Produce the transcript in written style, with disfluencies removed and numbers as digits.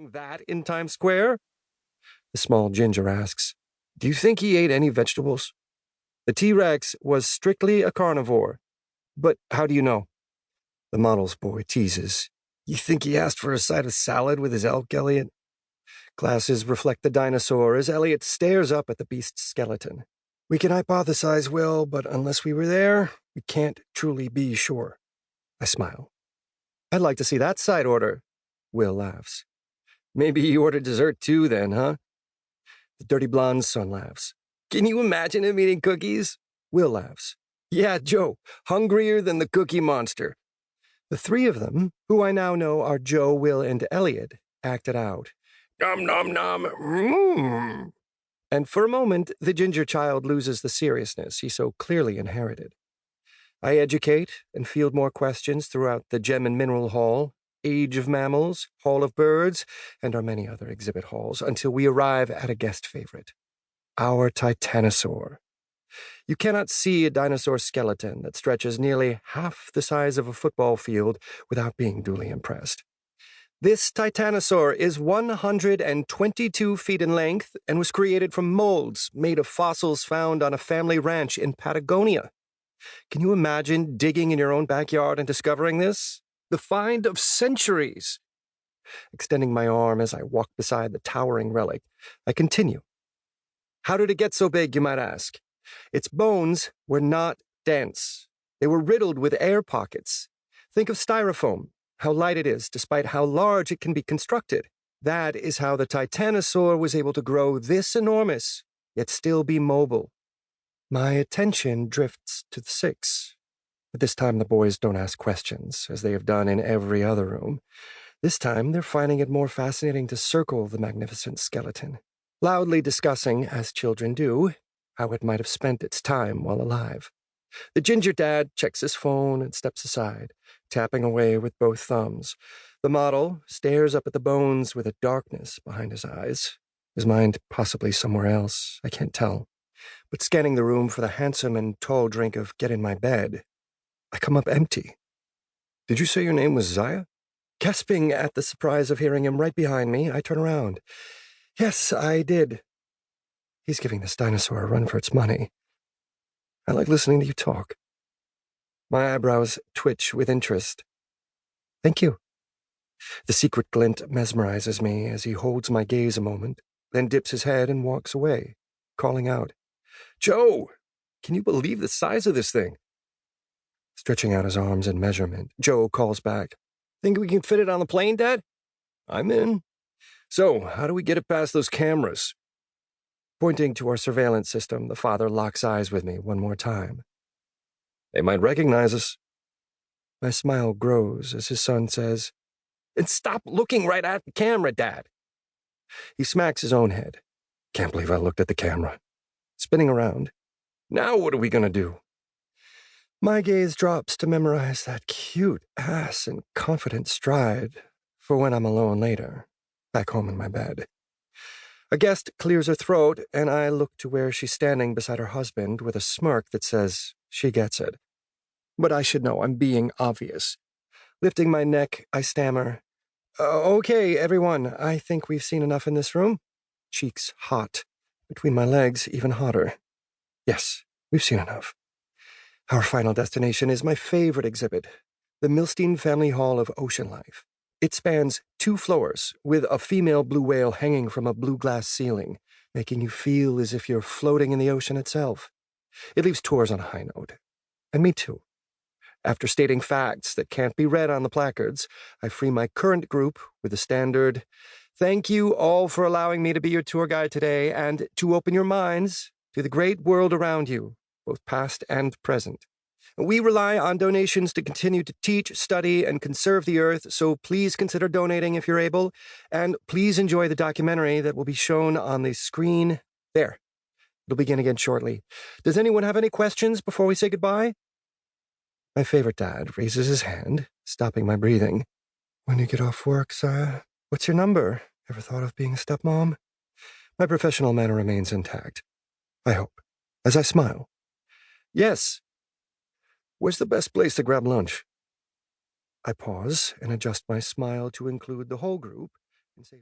doing that in Times Square? The small ginger asks. Do you think he ate any vegetables? The T-Rex was strictly a carnivore. But how do you know? The model's boy teases. You think he asked for a side of salad with his elk, Elliot? Glasses reflect the dinosaur as Elliot stares up at the beast's skeleton. We can hypothesize, Will, but unless we were there, we can't truly be sure. I smile. I'd like to see that side order. Will laughs. Maybe you ordered dessert too then, huh? The dirty blonde's son laughs. Can you imagine him eating cookies? Will laughs. Yeah, Joe, hungrier than the Cookie Monster. The three of them, who I now know are Joe, Will, and Elliot, acted out. Nom nom nom. Mm. And for a moment, the ginger child loses the seriousness he so clearly inherited. I educate and field more questions throughout the Gem and Mineral Hall, Age of Mammals, Hall of Birds, and our many other exhibit halls until we arrive at a guest favorite, our Titanosaur. You cannot see a dinosaur skeleton that stretches nearly half the size of a football field without being duly impressed. This Titanosaur is 122 feet in length and was created from molds made of fossils found on a family ranch in Patagonia. Can you imagine digging in your own backyard and discovering this? The find of centuries. Extending my arm as I walk beside the towering relic, I continue. How did it get so big, you might ask? Its bones were not dense. They were riddled with air pockets. Think of styrofoam, how light it is despite how large it can be constructed. That is how the Titanosaur was able to grow this enormous, yet still be mobile. My attention drifts to the six. But this time the boys don't ask questions, as they have done in every other room. This time they're finding it more fascinating to circle the magnificent skeleton, loudly discussing, as children do, how it might have spent its time while alive. The ginger dad checks his phone and steps aside, tapping away with both thumbs. The model stares up at the bones with a darkness behind his eyes, his mind possibly somewhere else, I can't tell. But scanning the room for the handsome and tall drink of Get in My Bed, I come up empty. Did you say your name was Zaya? Gasping at the surprise of hearing him right behind me, I turn around. Yes, I did. He's giving this dinosaur a run for its money. I like listening to you talk. My eyebrows twitch with interest. Thank you. The secret glint mesmerizes me as he holds my gaze a moment, then dips his head and walks away, calling out, Joe, can you believe the size of this thing? Stretching out his arms in measurement, Joe calls back, Think we can fit it on the plane, Dad? I'm in. So, how do we get it past those cameras? Pointing to our surveillance system, the father locks eyes with me one more time. They might recognize us. My smile grows as his son says, And stop looking right at the camera, Dad. He smacks his own head. Can't believe I looked at the camera. Spinning around. Now what are we going to do? My gaze drops to memorize that cute ass and confident stride for when I'm alone later, back home in my bed. A guest clears her throat, and I look to where she's standing beside her husband with a smirk that says she gets it. But I should know I'm being obvious. Lifting my neck, I stammer, Okay, everyone, I think we've seen enough in this room. Cheeks hot, between my legs even hotter. Yes, we've seen enough. Our final destination is my favorite exhibit, the Milstein Family Hall of Ocean Life. It spans 2 floors, with a female blue whale hanging from a blue glass ceiling, making you feel as if you're floating in the ocean itself. It leaves tours on a high note. And me too. After stating facts that can't be read on the placards, I free my current group with the standard, Thank you all for allowing me to be your tour guide today and to open your minds to the great world around you, both past and present. We rely on donations to continue to teach, study, and conserve the Earth, so please consider donating if you're able, and please enjoy the documentary that will be shown on the screen there. It'll begin again shortly. Does anyone have any questions before we say goodbye? My favorite dad raises his hand, stopping my breathing. When you get off work, Zaya, what's your number? Ever thought of being a stepmom? My professional manner remains intact. I hope, as I smile. Yes. Where's the best place to grab lunch? I pause and adjust my smile to include the whole group and say